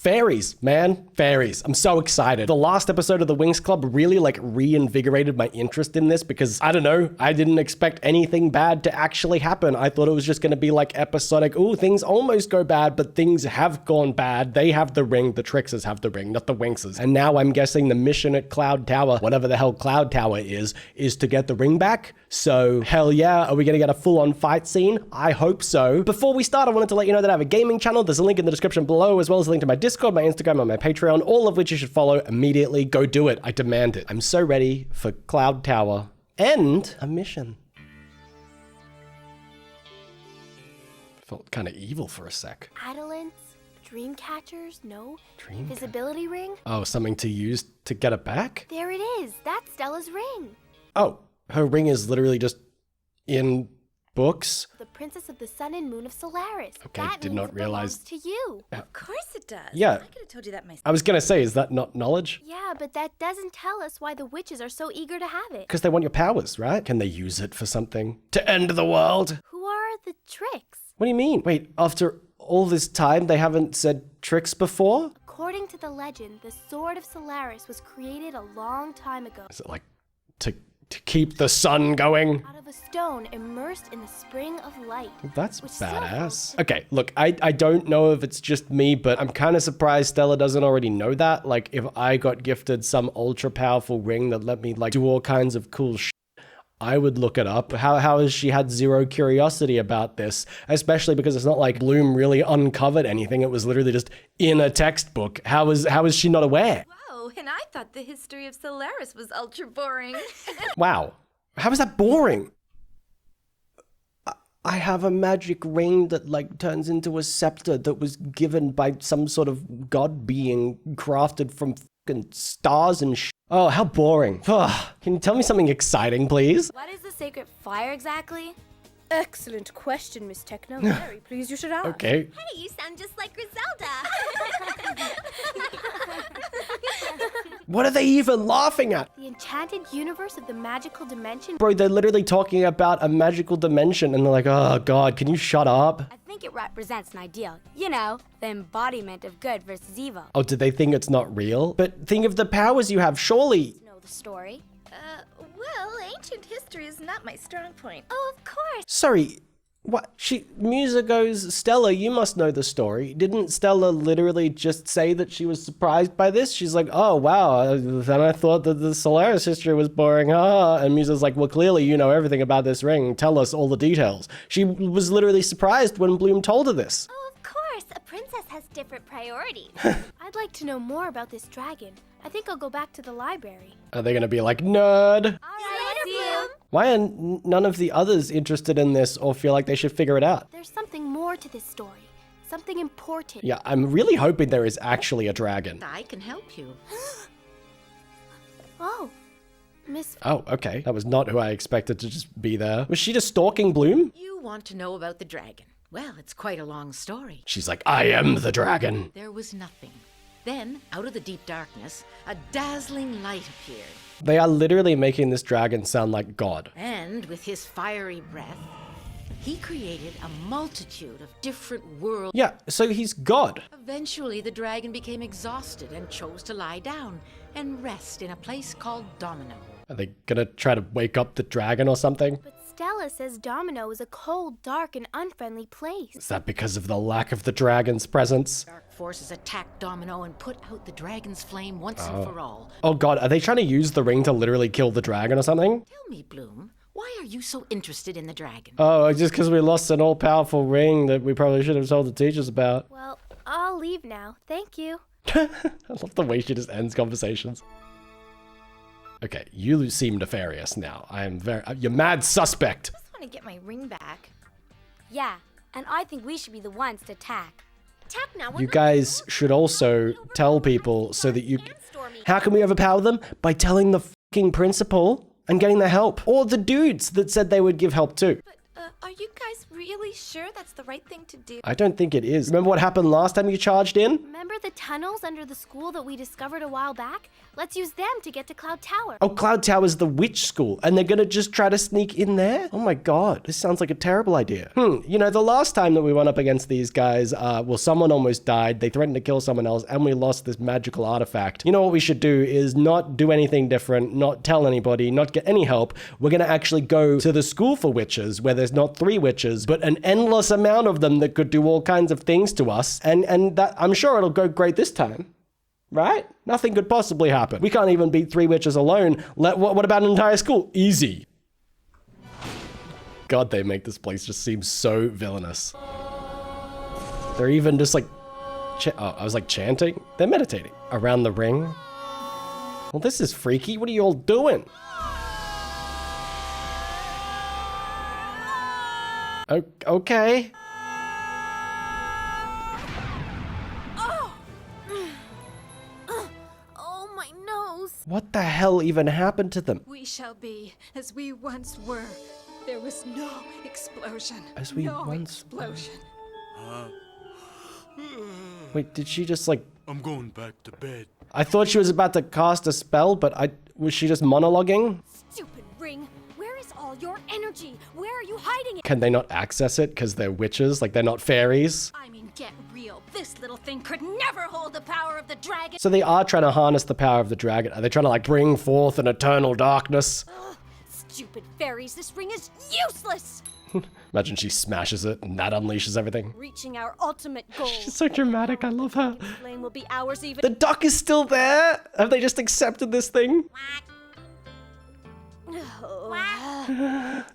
Fairies, man. Fairies. I'm so excited. The last episode of the WINX Club really like reinvigorated my interest in this because I don't know, I didn't expect anything bad to actually happen. I thought it was just going to be like episodic, ooh, things almost go bad, but things have gone bad. They have the ring, the Trixers have the ring, not the WINXers. And now I'm guessing the mission at Cloud Tower, whatever the hell Cloud Tower is to get the ring back. So hell yeah, are we gonna get a full-on fight scene? I hope so. Before we start, I wanted to let you know that I have a gaming channel. There's a link in the description below, as well as a link to my Discord, my Instagram, and my Patreon, all of which you should follow immediately. Go do it. I demand it. I'm so ready for Cloud Tower and a mission. Felt kind of evil for a sec. Adolins, dream catchers, no. Dream Visibility ring? Oh, something to use to get it back? There it is. That's Stella's ring. Oh, her ring is literally just in books? The Princess of the Sun and Moon of Solaris. Okay, that did means not it realize. belongs to you. Of course it does. Yeah. I could have told you that myself. I was gonna say, is that not knowledge? Yeah, but that doesn't tell us why the witches are so eager to have it. Because they want your powers, right? Can they use it for something? To end the world? Who are the Tricks? What do you mean? Wait, after all this time, they haven't said tricks before? According to the legend, the Sword of Solaris was created a long time ago. Is it like to keep the sun going? Out of a stone immersed in the spring of light. That's which still badass. Okay, look, I don't know if it's just me, but I'm kind of surprised Stella doesn't already know that. Like, if I got gifted some ultra powerful ring that let me like do all kinds of cool shit, I would look it up. How has she had zero curiosity about this? Especially because it's not like Bloom really uncovered anything. It was literally just in a textbook. How is she not aware? Whoa, and I thought the history of Solaris was ultra boring. Wow. How is that boring? I have a magic ring that like turns into a scepter that was given by some sort of god being crafted from fucking stars and shit. Oh, how boring. Can you tell me something exciting, please? What is the sacred fire exactly? Excellent question, Miss Techno. Very pleased you should ask. Okay. Hey, you sound just like Griselda. What are they even laughing at? The enchanted universe of the magical dimension? Bro, they're literally talking about a magical dimension and they're like, oh god, can you shut up? I think it represents an ideal. You know, the embodiment of good versus evil. Oh, did they think it's not real? But think of the powers you have, surely. Know the story? Well, ancient history is not my strong point. Oh, of course. Sorry, what? Musa goes, Stella, you must know the story. Didn't Stella literally just say that she was surprised by this? She's like, oh, wow, then I thought that the Solaris history was boring, And Musa's like, well, clearly you know everything about this ring. Tell us all the details. She was literally surprised when Bloom told her this. Oh, of course. A princess has different priorities. I'd like to know more about this dragon. I think I'll go back to the library. Are they gonna be like, nerd? Later, Bloom. Why are none of the others interested in this or feel like they should figure it out? There's something more to this story. Something important. Yeah, I'm really hoping there is actually a dragon. I can help you. Oh, Miss... Oh, okay. That was not who I expected to just be there. Was she just stalking Bloom? You want to know about the dragon. Well, it's quite a long story. She's like, I am the dragon. There was nothing. Then, out of the deep darkness, a dazzling light appeared. They are literally making this dragon sound like God. And with his fiery breath, he created a multitude of different worlds. Yeah, so he's God. Eventually, the dragon became exhausted and chose to lie down and rest in a place called Domino. Are they gonna try to wake up the dragon or something? But Stella says Domino is a cold, dark, and unfriendly place. Is that because of the lack of the dragon's presence? Dark forces attacked Domino and put out the dragon's flame once and for all. Oh god, are they trying to use the ring to literally kill the dragon or something? Tell me, Bloom, why are you so interested in the dragon? Oh, just because we lost an all-powerful ring that we probably should have told the teachers about. Well, I'll leave now. Thank you. I love the way she just ends conversations. Okay, you seem nefarious now. I am you're mad suspect. I just want to get my ring back. Yeah, and I think we should be the ones to attack. Attack now. You guys should also tell people so that you... How can we overpower them? By telling the fucking principal and getting their help. Or the dudes that said they would give help too. But Are you guys really sure that's the right thing to do? I don't think it is. Remember what happened last time you charged in? Remember the tunnels under the school that we discovered a while back? Let's use them to get to Cloud Tower. Oh, Cloud Tower's the witch school, and they're gonna just try to sneak in there? Oh my god, this sounds like a terrible idea. You know, the last time that we went up against these guys, well, someone almost died, they threatened to kill someone else, and we lost this magical artifact. You know what we should do is not do anything different, not tell anybody, not get any help. We're gonna actually go to the school for witches, where there's not 3 witches, but an endless amount of them that could do all kinds of things to us, and that I'm sure it'll go great this time. Right? Nothing could possibly happen. We can't even beat 3 witches alone. What about an entire school? Easy. God, they make this place just seem so villainous. They're even just like, I was like chanting? They're meditating. Around the ring? Well, this is freaky. What are you all doing? Okay. Oh, my nose. What the hell even happened to them? We shall be as we once were. There was no explosion. As we no once- explosion. Wait, did she just like... I'm going back to bed. I thought she was about to cast a spell, but was she just monologuing? Stupid ring. Where is all your energy? Where are you hiding it? Can they not access it because they're witches? Like they're not fairies? I mean, get real. This little thing could never hold the power of the dragon. So they are trying to harness the power of the dragon. Are they trying to like bring forth an eternal darkness? Stupid fairies, this ring is useless! Imagine she smashes it and that unleashes everything. Reaching our ultimate goal. She's so dramatic, I love her. Flame will be ours even. The duck is still there? Have they just accepted this thing?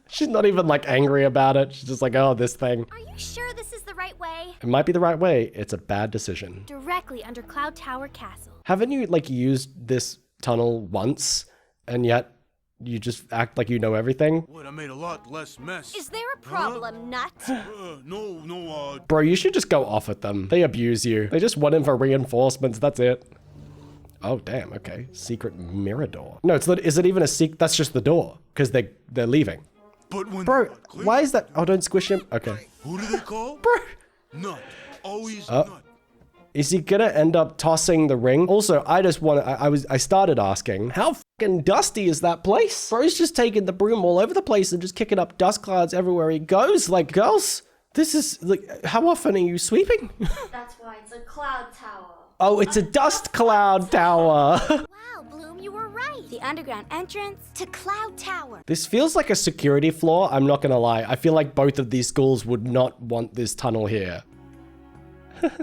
She's not even like angry about it. She's just like, oh, this thing. Are you sure this is the right way? It might be the right way. It's a bad decision. Directly under Cloud Tower Castle. Haven't you like used this tunnel once and yet you just act like you know everything? What, I made a lot less mess. Is there a problem, Nut? No, Bro, you should just go off at them. They abuse you. They just want him for reinforcements. That's it. Oh, damn. Okay. Secret mirror door. No, it's not. Is it even a secret? That's just the door because they're leaving. But when Bro, why is that? Oh, don't squish him. Okay. Who do they call? Bro. Nut. Always nut. Is he gonna end up tossing the ring? Also, I just want to, I started asking, how fucking dusty is that place? Bro's just taking the broom all over the place and just kicking up dust clouds everywhere he goes. Like, girls, this is, like, how often are you sweeping? That's why it's a cloud tower. Oh, it's a dust cloud tower. Wow, Bloom, you were right. The underground entrance To Cloud Tower. This feels like a security flaw, I'm not gonna lie. I feel like both of these schools would not want this tunnel here.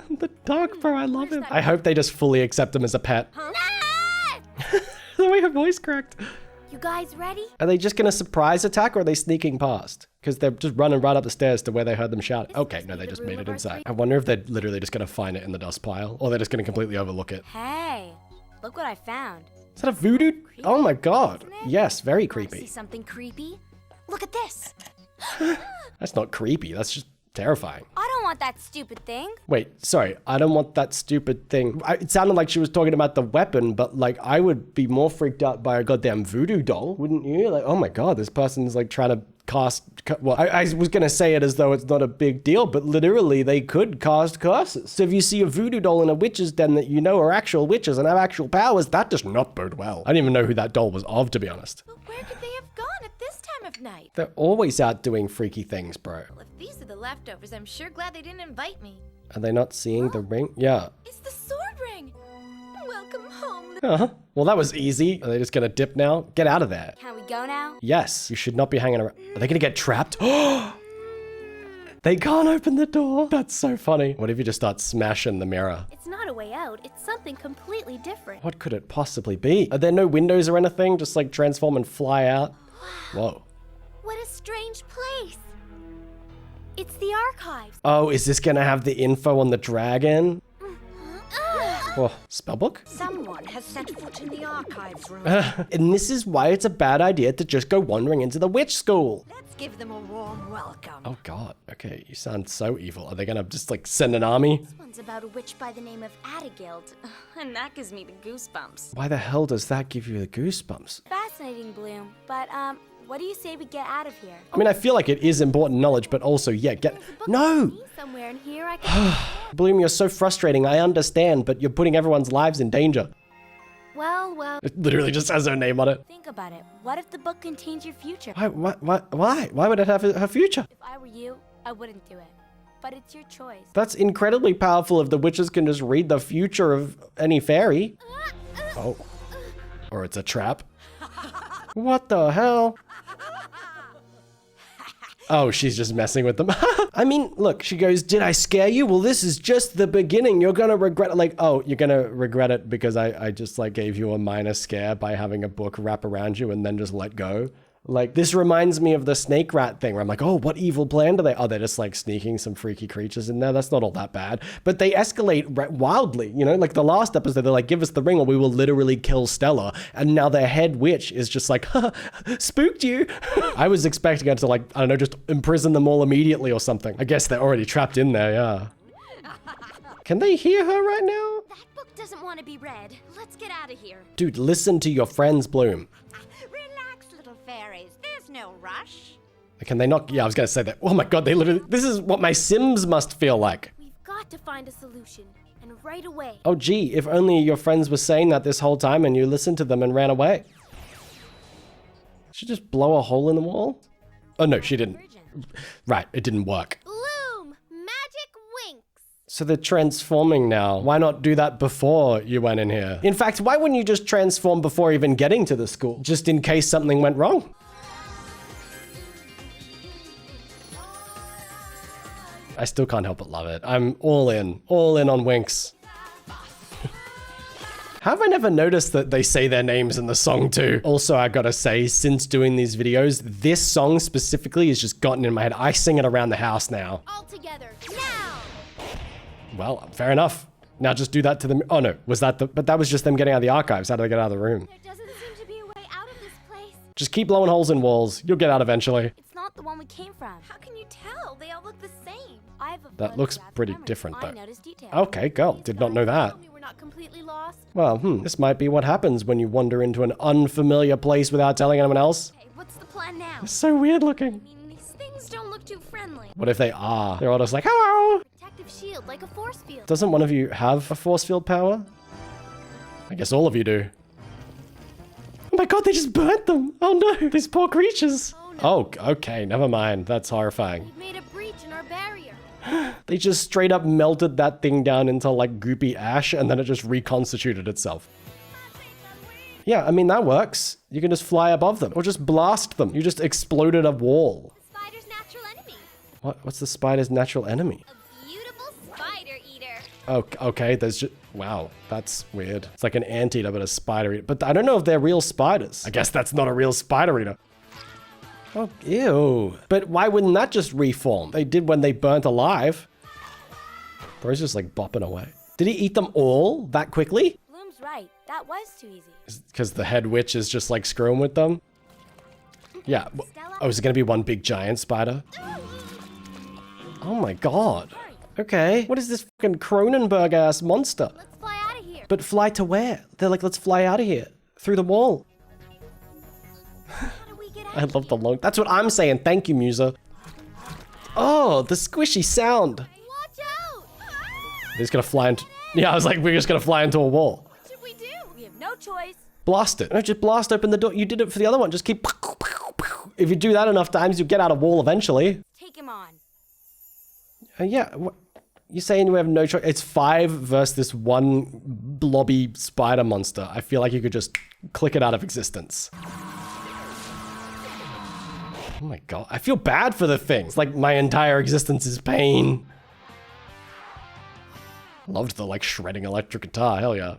The dog, bro, I love him. I hope they just fully accept him as a pet. The way her voice cracked. You guys ready? Are they just gonna surprise attack or are they sneaking past? Because they're just running right up the stairs to where they heard them shout. Okay, no, they just made it inside. I wonder if they're literally just gonna find it in the dust pile or they're just gonna completely overlook it. Hey, look what I found. Is that a voodoo? Oh my god. Yes, very See creepy. something creepy? Look at this. That's not creepy, that's just terrifying. I don't want that stupid thing. Wait, sorry, I don't want that stupid thing. It sounded like she was talking about the weapon, but like I would be more freaked out by a goddamn voodoo doll, wouldn't you? Like, oh my god, this person's like trying to cast, well, I was gonna say it as though it's not a big deal, but literally they could cast curses. So if you see a voodoo doll in a witch's den that you know are actual witches and have actual powers, that does not bode well. I didn't even know who that doll was of, to be honest. But where could they have gone at this time of night? They're always out doing freaky things, bro. Well, if these are the leftovers, I'm sure glad they didn't invite me. Are they not seeing the ring? Yeah. It's the sword ring. Welcome home. Uh-huh. Well, that was easy. Are they just gonna dip now? Get out of there. Can we go now? Yes, you should not be hanging around. Are they gonna get trapped? They can't open the door. That's so funny. What if you just start smashing the mirror? It's not a way out. It's something completely different. What could it possibly be? Are there no windows or anything? Just like transform and fly out? Whoa. What a strange place. It's the archives. Oh, is this gonna have the info on the dragon? Oh, spellbook? Someone has set foot in the archives room. And this is why it's a bad idea to just go wandering into the witch school. Let's give them a warm welcome. Oh god, okay, you sound so evil. Are they gonna just like send an army? This one's about a witch by the name of Adigild, and that gives me the goosebumps. Why the hell does that give you the goosebumps? Fascinating, Bloom. But, what do you say we get out of here? I mean, I feel like it is important knowledge, but also, yeah, No! Somewhere in here I can. Bloom, you're so frustrating. I understand, but you're putting everyone's lives in danger. Well. It literally just has her name on it. Think about it. What if the book contains your future? Why? Why would it have her future? If I were you, I wouldn't do it. But it's your choice. That's incredibly powerful if the witches can just read the future of any fairy. Oh. Or it's a trap. What the hell? Oh, she's just messing with them. I mean, look, she goes, did I scare you? Well, this is just the beginning. You're gonna regret it. Like, oh, you're gonna regret it because I just like gave you a minor scare by having a book wrap around you and then just let go. Like, this reminds me of the snake rat thing where I'm like, oh, what evil plan do they? Oh, they're just like sneaking some freaky creatures in there. That's not all that bad. But they escalate wildly, you know? Like the last episode, they're like, give us the ring or we will literally kill Stella. And now their head witch is just like, spooked you. I was expecting her to like, I don't know, just imprison them all immediately or something. I guess they're already trapped in there, yeah. Can they hear her right now? That book doesn't want to be read. Let's get out of here. Dude, listen to your friends, Bloom. Fairies, there's no rush. Can they not? Yeah, I was gonna say that. Oh my god, they literally, this is what my Sims must feel like. We've got to find a solution, and right away. Oh gee, if only your friends were saying that this whole time and you listened to them and ran away. Did she just blow a hole in the wall? Oh no, she didn't. Right, it didn't work. Bloom! Magic WINX! So they're transforming now. Why not do that before you went in here? In fact, why wouldn't you just transform before even getting to the school? Just in case something went wrong. I still can't help but love it. I'm all in on WINX. How have I never noticed that they say their names in the song too? Also, I gotta say, since doing these videos, this song specifically has just gotten in my head. I sing it around the house now. All together, now! Well, fair enough. Now just do that to them. Oh no, was that but that was just them getting out of the archives. How do they get out of the room? There doesn't seem to be a way out of this place. Just keep blowing holes in walls. You'll get out eventually. It's not the one we came from. How can you tell? They all look the same. I have a That looks photographic pretty memory. different I though. noticed details. Okay, girl, did not know that. Tell me we're not completely lost. Well, this might be what happens when you wander into an unfamiliar place without telling anyone else. Okay, what's the plan now? It's so weird looking. I mean, these things don't look too friendly. What if they are? They're all just like, hello! Protective shield, like a force field. Doesn't one of you have a force field power? I guess all of you do. Oh my god, they just burnt them! Oh no, these poor creatures! Oh, okay, never mind. That's horrifying. We've made a breach in our barrier. They just straight up melted that thing down into like goopy ash and then it just reconstituted itself. Yeah, I mean, that works. You can just fly above them or just blast them. You just exploded a wall. The spider's natural enemy. What's the spider's natural enemy? A beautiful spider eater. Oh, okay, there's just, wow, that's weird. It's like an anteater, but a spider eater. But I don't know if they're real spiders. I guess that's not a real spider eater. Oh, ew. But why wouldn't that just reform? They did when they burnt alive. Bro's just like bopping away. Did he eat them all that quickly? Bloom's right. That was too easy. Because the head witch is just like screwing with them? Yeah. Oh, is it going to be one big giant spider? Oh my god. Okay. What is this fucking Cronenberg ass monster? Let's fly out of here. But fly to where? They're like, let's fly out of here. Through the wall. I love the long. That's what I'm saying. Thank you, Musa. Oh, the squishy sound. Watch out! They're just gonna fly into. Yeah, I was like, we're just gonna fly into a wall. What should we do? We have no choice. Blast it. No, just blast open the door. You did it for the other one. Just keep. If you do that enough times, you'll get out a wall eventually. Take him on. Yeah. What? You're saying we have no choice? It's 5 versus this one blobby spider monster. I feel like you could just click it out of existence. Oh my god, I feel bad for the thing. It's like my entire existence is pain. Loved the like shredding electric guitar, hell yeah.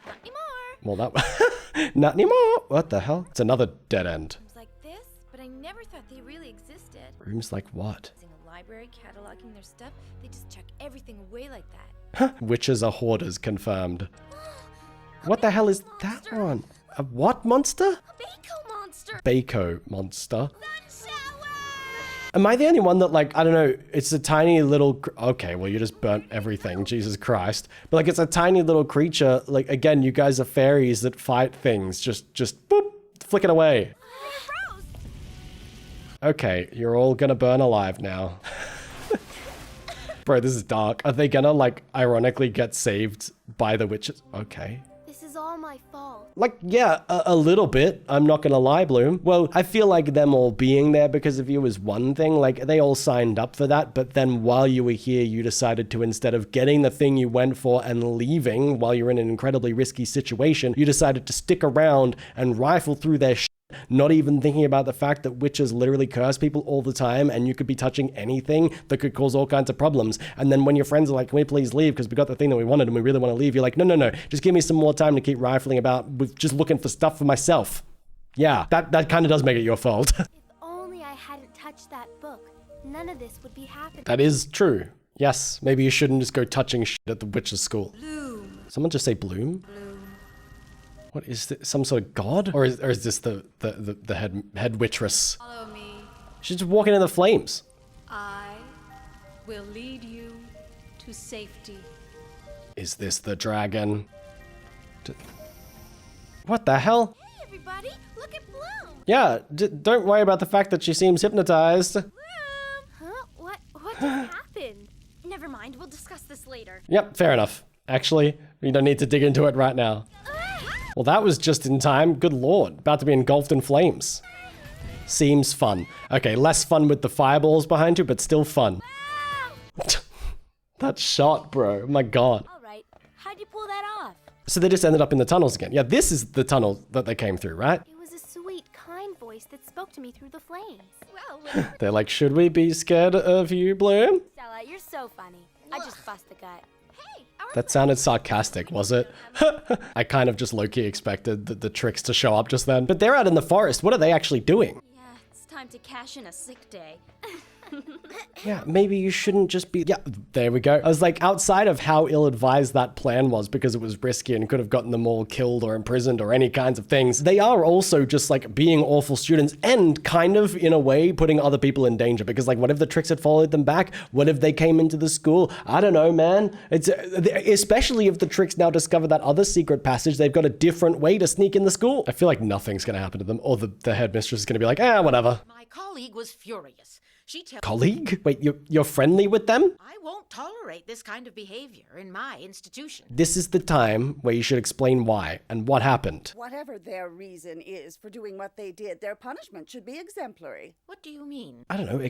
Not anymore. Well that, not anymore. What the hell? It's another dead end. Rooms like this, but I never thought they really existed. Rooms like what? Using a library, cataloging their stuff, they just chuck everything away like that. Huh, witches are hoarders, confirmed. What the hell is that one? A what monster? A Bako monster. Bako monster. Shower! Am I the only one that like, I don't know, it's a tiny little, okay, well you just burnt everything, Jesus Christ. But like it's a tiny little creature, like again, you guys are fairies that fight things, just boop, flick it away. It froze. Okay, you're all gonna burn alive now. Bro, this is dark. Are they gonna, like, ironically get saved by the witches? Okay. This is all my fault. Like, yeah, a little bit. I'm not gonna lie, Bloom. Well, I feel like them all being there because of you is one thing. Like, they all signed up for that, but then while you were here, you decided to, instead of getting the thing you went for and leaving while you're in an incredibly risky situation, you decided to stick around and rifle through their shit, not even thinking about the fact that witches literally curse people all the time and you could be touching anything that could cause all kinds of problems. And then when your friends are like, can we please leave because we got the thing that we wanted and we really want to leave, you're like, no, just give me some more time to keep rifling about with just looking for stuff for myself. Yeah, that kind of does make it your fault. If only I hadn't touched that book, none of this would be happening. That is true. Yes, maybe you shouldn't just go touching shit at the witches' school. Bloom. Someone just say Bloom? Bloom. What is this? Some sort of god? Or is this the head wittress? Follow me. She's just walking in the flames. I will lead you to safety. Is this the dragon? What the hell? Hey everybody, look at Bloom! Yeah, don't worry about the fact that she seems hypnotized. Bloom! Huh? What just happened? Never mind, we'll discuss this later. Yep, fair enough. Actually, we don't need to dig into it right now. Well, that was just in time. Good lord. About to be engulfed in flames. Seems fun. Okay, less fun with the fireballs behind you, but still fun. That shot, bro. Oh my god. All right, how'd you pull that off? So they just ended up in the tunnels again. Yeah, this is the tunnel that they came through, right? It was a sweet, kind voice that spoke to me through the flames. Well, They're like, should we be scared of you, Bloom? Stella, you're so funny. I just bust the gut. hey, our That sounded sarcastic, was it? I kind of just low-key expected the tricks to show up just then. But they're out in the forest. What are they actually doing? Yeah, it's time to cash in a sick day. Yeah, maybe you shouldn't just be... Yeah, there we go. I was like, outside of how ill-advised that plan was because it was risky and could have gotten them all killed or imprisoned or any kinds of things, they are also just like being awful students and kind of, in a way, putting other people in danger because like, what if the tricks had followed them back? What if they came into the school? I don't know, man. It's especially if the tricks now discover that other secret passage, they've got a different way to sneak in the school. I feel like nothing's going to happen to them or the headmistress is going to be like, whatever. My colleague was furious. She tells Colleague? Wait, you're friendly with them? I won't tolerate this kind of behavior in my institution. This is the time where you should explain why and what happened. Whatever their reason is for doing what they did, their punishment should be exemplary. What do you mean? I don't know,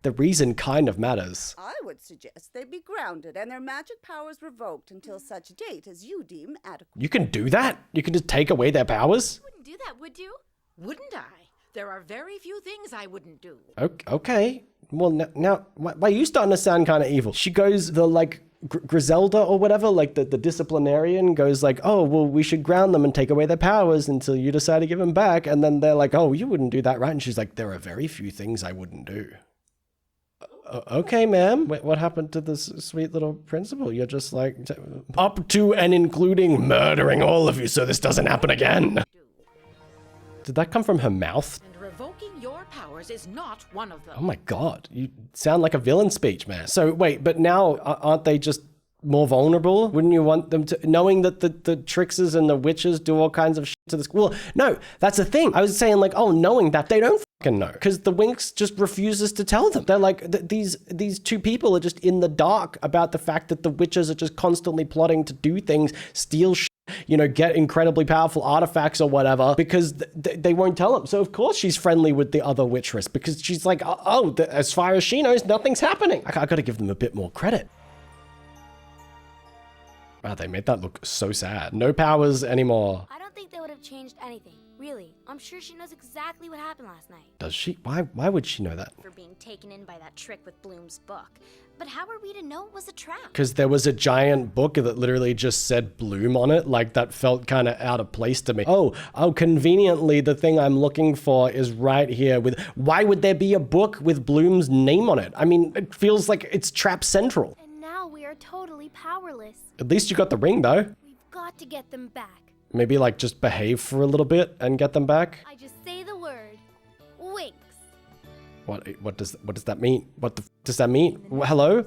the reason kind of matters. I would suggest they be grounded and their magic powers revoked until such date as you deem adequate. You can do that? You can just take away their powers? wouldn't do that, would you? Wouldn't I? There are very few things I wouldn't do. Okay. Well, now, why are you starting to sound kind of evil? She goes, the like Griselda or whatever, like the disciplinarian goes like, oh, well, we should ground them and take away their powers until you decide to give them back. And then they're like, oh, you wouldn't do that, right? And she's like, there are very few things I wouldn't do. Okay, ma'am. What happened to this sweet little principal? You're just like, up to and including murdering all of you so this doesn't happen again. Did that come from her mouth? And revoking your powers is not one of them. Oh my god, you sound like a villain speech, man. So wait, but now aren't they just more vulnerable? Wouldn't you want them to, knowing that the tricksters and the witches do all kinds of shit to the school? Well, no, that's the thing. I was saying like, oh, knowing that they don't fucking know because the WINX just refuses to tell them. They're like, these two people are just in the dark about the fact that the witches are just constantly plotting to do things, steal shit, you know, get incredibly powerful artifacts or whatever because they won't tell him. So of course she's friendly with the other witcheress because she's like, as far as she knows, nothing's happening. I gotta give them a bit more credit. Wow, they made that look so sad. No powers anymore. I don't think they would have changed anything. Really, I'm sure she knows exactly what happened last night. Does she? Why would she know that? For being taken in by that trick with Bloom's book. But how are we to know it was a trap? Because there was a giant book that literally just said Bloom on it. Like that felt kind of out of place to me. Oh, conveniently the thing I'm looking for is right here with, why would there be a book with Bloom's name on it? I mean, it feels like it's Trap Central. And now we are totally powerless. At least you got the ring though. We've got to get them back. Maybe like just behave for a little bit and get them back. I just say the word. WINX. What does that mean? What the f does that mean? Hello?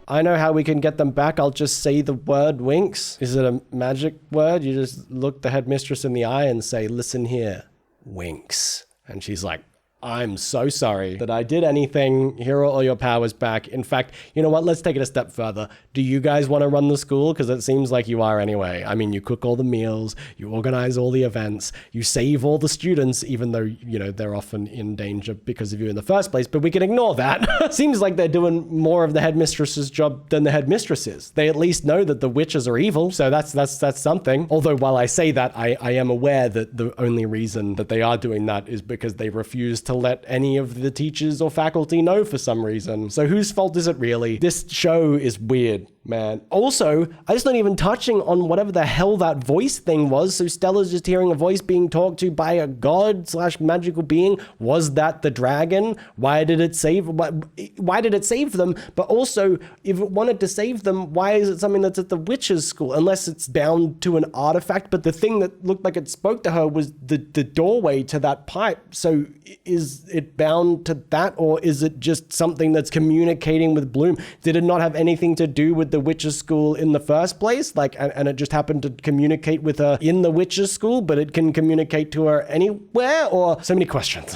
I know how we can get them back. I'll just say the word WINX. Is it a magic word? You just look the headmistress in the eye and say, listen here, WINX. And she's like, I'm so sorry that I did anything. Here are all your powers back. In fact, you know what? Let's take it a step further. Do you guys want to run the school? Because it seems like you are anyway. I mean, you cook all the meals, you organize all the events, you save all the students, even though, you know, they're often in danger because of you in the first place, but we can ignore that. Seems like they're doing more of the headmistress's job than the headmistress is. They at least know that the witches are evil, so that's something. Although while I say that, I am aware that the only reason that they are doing that is because they refuse to let any of the teachers or faculty know for some reason. So whose fault is it really? This show is weird, man. Also, I just not even touching on whatever the hell that voice thing was. So Stella's just hearing a voice being talked to by a god / magical being. Was that the dragon? Why did it save them? But also, if it wanted to save them, why is it something that's at the witches' school? Unless it's bound to an artifact. But the thing that looked like it spoke to her was the doorway to that pipe. So is it bound to that, or is it just something that's communicating with Bloom? Did it not have anything to do with the witches' school in the first place? Like, and it just happened to communicate with her in the witches' school, but it can communicate to her anywhere? Or so many questions.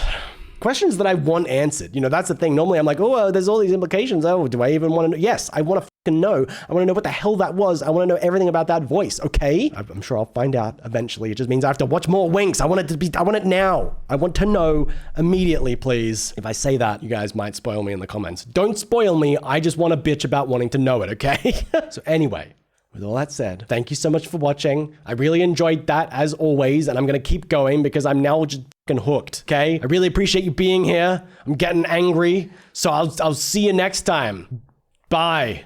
Questions that I want answered. You know, that's the thing. Normally I'm like, oh, there's all these implications. Oh, do I even want to know? Yes, I want to fucking know. I want to know what the hell that was. I want to know everything about that voice, okay? I'm sure I'll find out eventually. It just means I have to watch more Winx. I want it now. I want to know immediately, please. If I say that, you guys might spoil me in the comments. Don't spoil me. I just want to bitch about wanting to know it, okay? So anyway, with all that said, thank you so much for watching. I really enjoyed that as always, and I'm going to keep going because I'm now just fucking hooked, okay? I really appreciate you being here. I'm getting angry, so I'll see you next time. Bye.